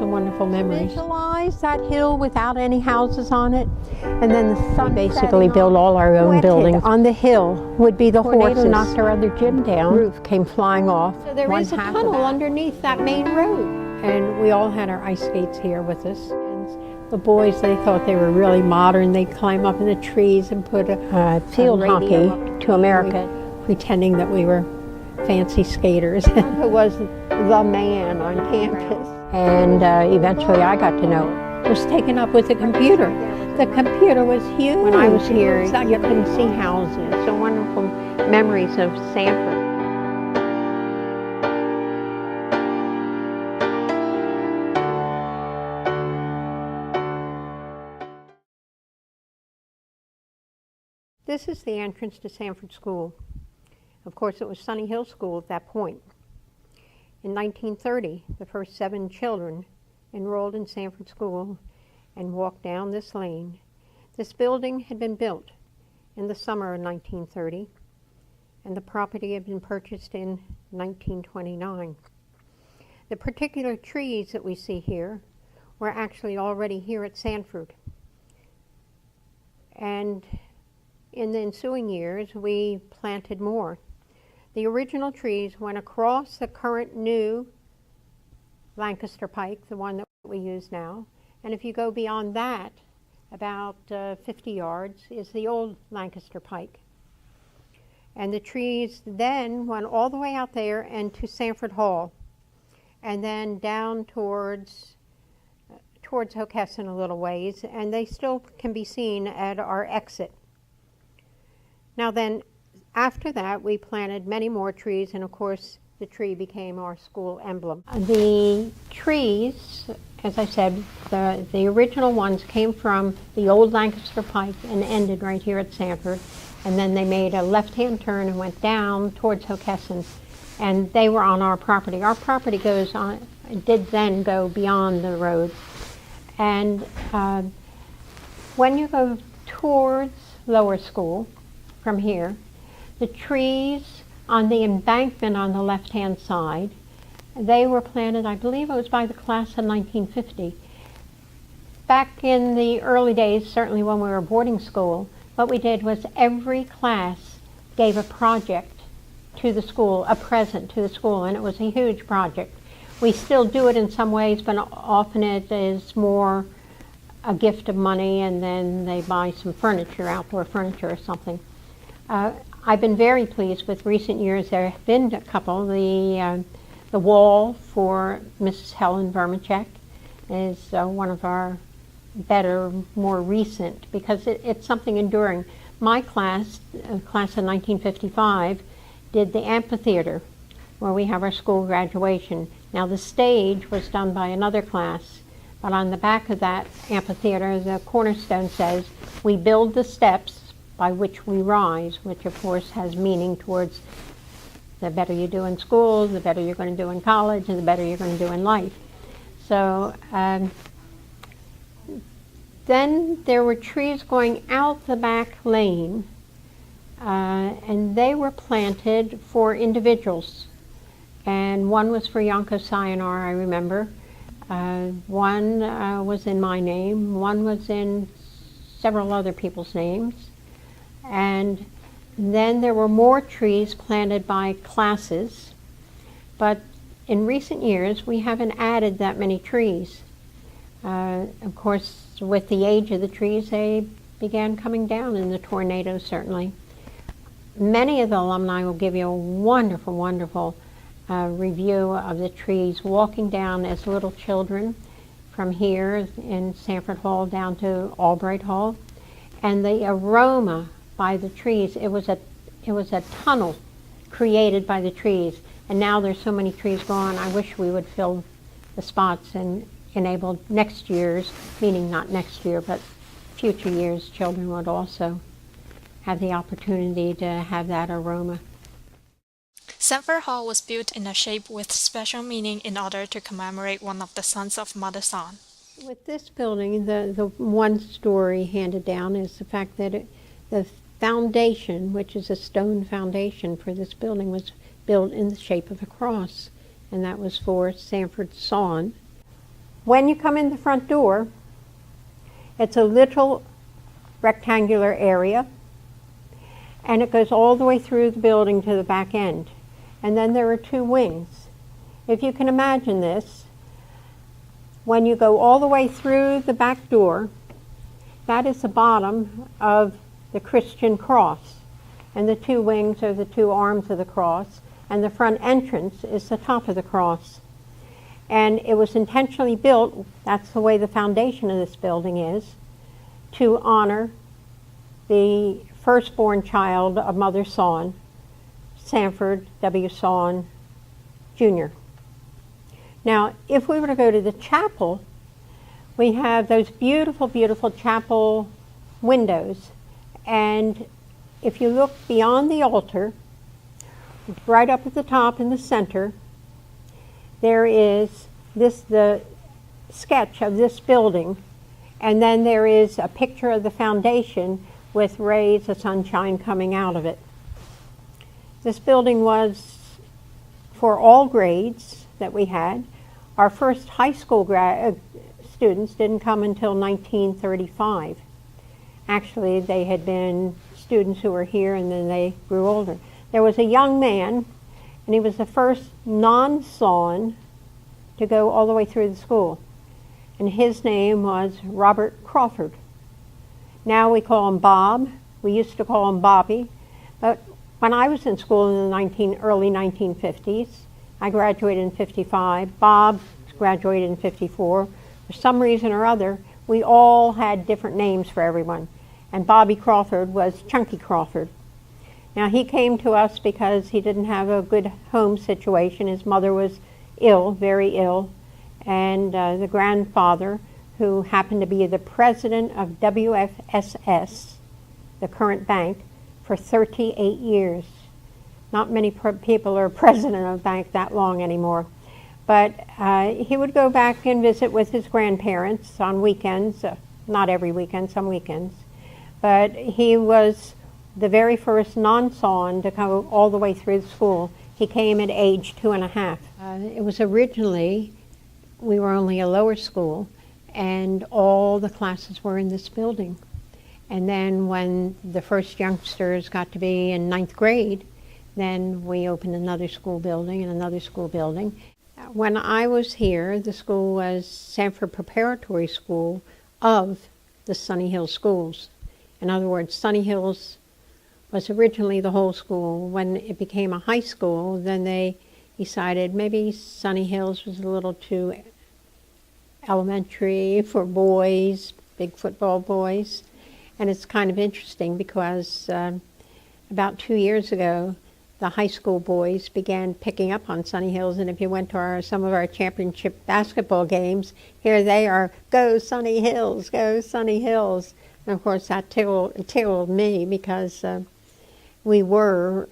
of wonderful memories. Visualize that hill without any houses on it, and then the sun. We basically built all our own buildings. On the hill would be the horses. Knocked our other gym down. Roof came flying off. So there is a tunnel underneath that main road, and we all had our ice skates here with us. And the boys, they thought they were really modern. They'd climb up in the trees and put a field hockey to America, pretending that we were fancy skaters. Who was the man on campus. And eventually I got to know it was taken up with the computer. The computer was huge. When I was here, you couldn't see houses. So wonderful memories of Sanford. This is the entrance to Sanford School. Of course, it was Sunny Hill School at that point. In 1930, the first 7 children enrolled in Sanford School and walked down this lane. This building had been built in the summer of 1930, and the property had been purchased in 1929. The particular trees that we see here were actually already here at Sanford. And in the ensuing years, we planted more. The original trees went across the current new Lancaster pike, the one that we use now. And if you go beyond that, about 50 yards, is the old Lancaster pike. And the trees then went all the way out there and to Sanford Hall, and then down towards Hockessin a little ways, and they still can be seen at our exit. Now then, after that, we planted many more trees, and of course, the tree became our school emblem. The trees, as I said, the original ones came from the old Lancaster pike and ended right here at Sanford. And then they made a left-hand turn and went down towards Hockessin, and they were on our property. Our property goes on, did then go beyond the road. And when you go towards Lower School from here, the trees on the embankment on the left-hand side, they were planted, I believe it was by the class of 1950. Back in the early days, certainly when we were boarding school, what we did was every class gave a project to the school, a present to the school, and it was a huge project. We still do it in some ways, but often it is more a gift of money, and then they buy some furniture, outdoor furniture or something. I've been very pleased with recent years. There have been a couple. The wall for Mrs. Helen Vermachek is one of our better, more recent, because it's something enduring. My class, class of 1955, did the amphitheater where we have our school graduation. Now the stage was done by another class, but on the back of that amphitheater, the cornerstone says, "We build the steps by which we rise," which of course has meaning towards the better you do in school, the better you're going to do in college, and the better you're going to do in life. So then there were trees going out the back lane, and they were planted for individuals. And one was for Yanko Sayonara, I remember. One was in my name, one was in several other people's names. And then there were more trees planted by classes, but in recent years we haven't added that many trees. Of course, with the age of the trees, they began coming down in the tornadoes, certainly. Many of the alumni will give you a wonderful, wonderful review of the trees walking down as little children from here in Sanford Hall down to Albright Hall. And the aroma by the trees, it was a tunnel created by the trees, and now there's so many trees gone. I wish we would fill the spots and enable next year's, meaning not next year, but future years, children would also have the opportunity to have that aroma. Sanford Hall was built in a shape with special meaning in order to commemorate one of the sons of Mother San. With this building, the one story handed down is the fact that the foundation, which is a stone foundation for this building, was built in the shape of a cross, and that was for Sanford Son. When you come in the front door, it's a little rectangular area, and it goes all the way through the building to the back end. And then there are two wings. If you can imagine this, when you go all the way through the back door, that is the bottom of the Christian cross. And the two wings are the two arms of the cross, and the front entrance is the top of the cross. And it was intentionally built, that's the way the foundation of this building is, to honor the firstborn child of Mother Sawn, Sanford W. Sawn Jr. Now, if we were to go to the chapel, we have those beautiful, beautiful chapel windows. And if you look beyond the altar, right up at the top in the center, there is the sketch of this building, and then there is a picture of the foundation with rays of sunshine coming out of it. This building was for all grades that we had. Our first high school students didn't come until 1935. Actually, they had been students who were here and then they grew older. There was a young man, and he was the first non-Sawn to go all the way through the school. And his name was Robert Crawford. Now we call him Bob. We used to call him Bobby. But when I was in school in the early 1950s, I graduated in 55. Bob graduated in 54. For some reason or other, we all had different names for everyone. And Bobby Crawford was Chunky Crawford. Now, he came to us because he didn't have a good home situation. His mother was ill, very ill, and the grandfather, who happened to be the president of WFSS, the current bank, for 38 years. Not many people are president of a bank that long anymore. But he would go back and visit with his grandparents on weekends, not every weekend, some weekends. But he was the very first non-Sawn to go all the way through the school. He came at age 2.5. It was originally, we were only a lower school, and all the classes were in this building. And then when the first youngsters got to be in 9th grade, then we opened another school building and another school building. When I was here, the school was Sanford Preparatory School of the Sunny Hills Schools. In other words, Sunny Hills was originally the whole school. When it became a high school, then they decided maybe Sunny Hills was a little too elementary for boys, big football boys. And it's kind of interesting because about 2 years ago, the high school boys began picking up on Sunny Hills, and if you went to some of our championship basketball games, here they are, go Sunny Hills, go Sunny Hills. And of course that tickled me because we were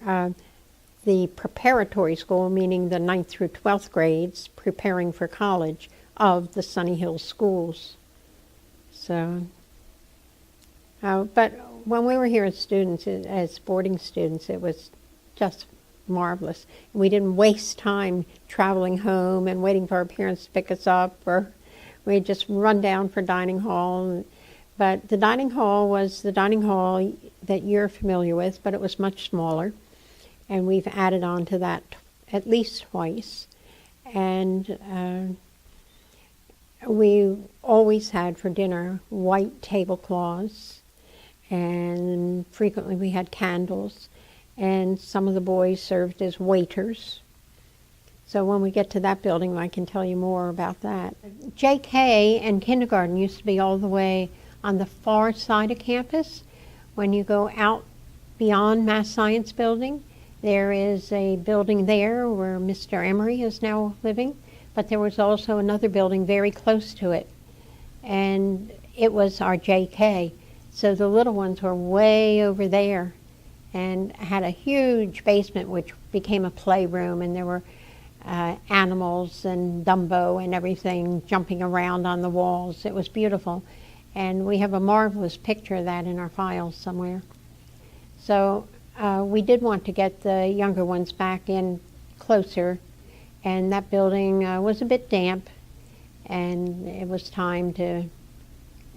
the preparatory school, meaning the 9th through 12th grades, preparing for college of the Sunny Hills schools. So, but when we were here as students, as boarding students, it was just marvelous. We didn't waste time traveling home and waiting for our parents to pick us up, or we'd just run down for dining hall. But the dining hall was the dining hall that you're familiar with, but it was much smaller. And we've added on to that at least twice. And we always had for dinner white tablecloths, and frequently we had candles. And some of the boys served as waiters. So when we get to that building, I can tell you more about that. JK and kindergarten used to be all the way on the far side of campus. When you go out beyond Mass Science Building, there is a building there where Mr. Emery is now living, but there was also another building very close to it, and it was our JK. So the little ones were way over there, and had a huge basement which became a playroom, and there were animals and Dumbo and everything jumping around on the walls. It was beautiful, and we have a marvelous picture of that in our files somewhere. So we did want to get the younger ones back in closer, and that building was a bit damp, and it was time to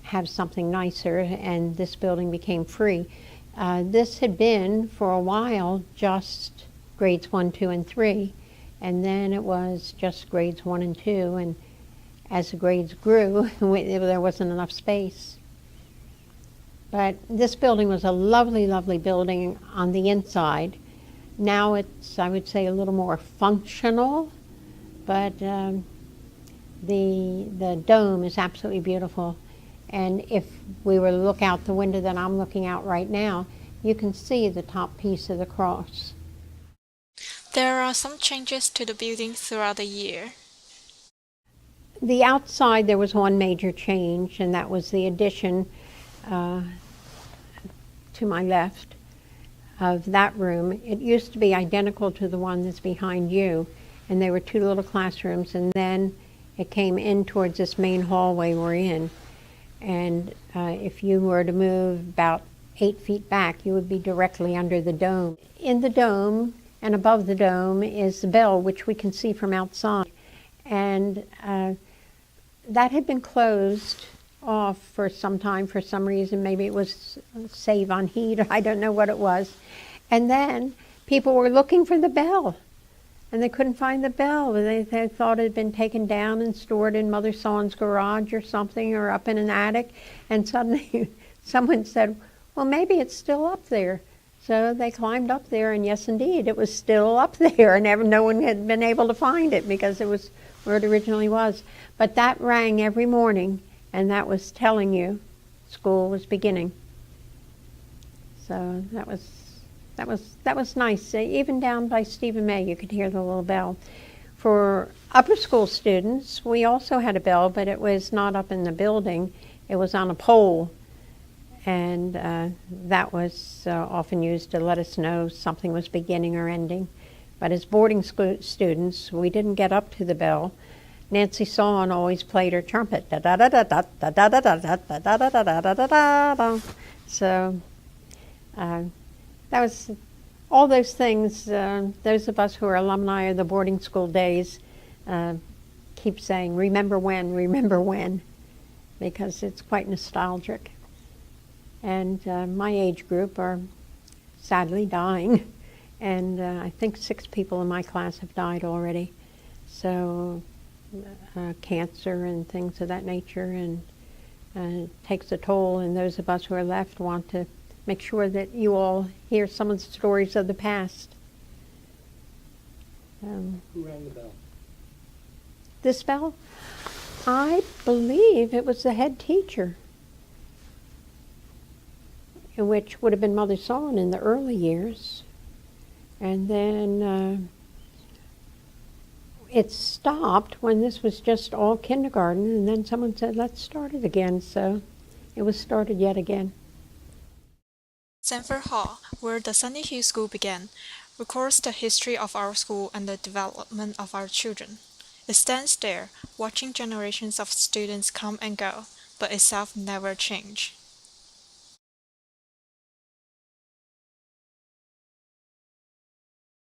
have something nicer, and this building became free. This had been, for a while, just grades 1, 2, and 3, and then it was just grades 1 and 2, and as the grades grew, there wasn't enough space. But this building was a lovely, lovely building on the inside. Now it's, I would say, a little more functional, but the dome is absolutely beautiful. And if we were to look out the window that I'm looking out right now, you can see the top piece of the cross. There are some changes to the building throughout the year. The outside, there was one major change, and that was the addition to my left of that room. It used to be identical to the one that's behind you, and there were 2 little classrooms, and then it came in towards this main hallway we're in. And if you were to move about 8 feet back, you would be directly under the dome. In the dome and above the dome is the bell, which we can see from outside. And that had been closed off for some time for some reason. Maybe it was save on heat, or I don't know what it was. And then people were looking for the bell, and they couldn't find the bell. They thought it had been taken down and stored in Mother Sawn's garage or something, or up in an attic. And suddenly someone said, well, maybe it's still up there. So they climbed up there, and yes, indeed, it was still up there, and no one had been able to find it because it was where it originally was. But that rang every morning, and that was telling you school was beginning. So that was nice. Even down by Stephen May, you could hear the little bell. For upper school students, we also had a bell, but it was not up in the building. It was on a pole, and that was often used to let us know something was beginning or ending. But as boarding school students, we didn't get up to the bell. Nancy Sawn always played her trumpet. Da da da da da da da da da da da da da da da da da. So that was all those things. Those of us who are alumni of the boarding school days keep saying, remember when, because it's quite nostalgic. And my age group are sadly dying, and I think 6 people in my class have died already. So cancer and things of that nature, and it takes a toll, and those of us who are left want to make sure that you all hear some of the stories of the past. Who rang the bell? This bell? I believe it was the head teacher, which would have been Mother Sawn in the early years. And then it stopped when this was just all kindergarten, and then someone said, let's start it again. So it was started yet again. Sanford Hall, where the Sunny Hill School began, records the history of our school and the development of our children. It stands there, watching generations of students come and go, but itself never change.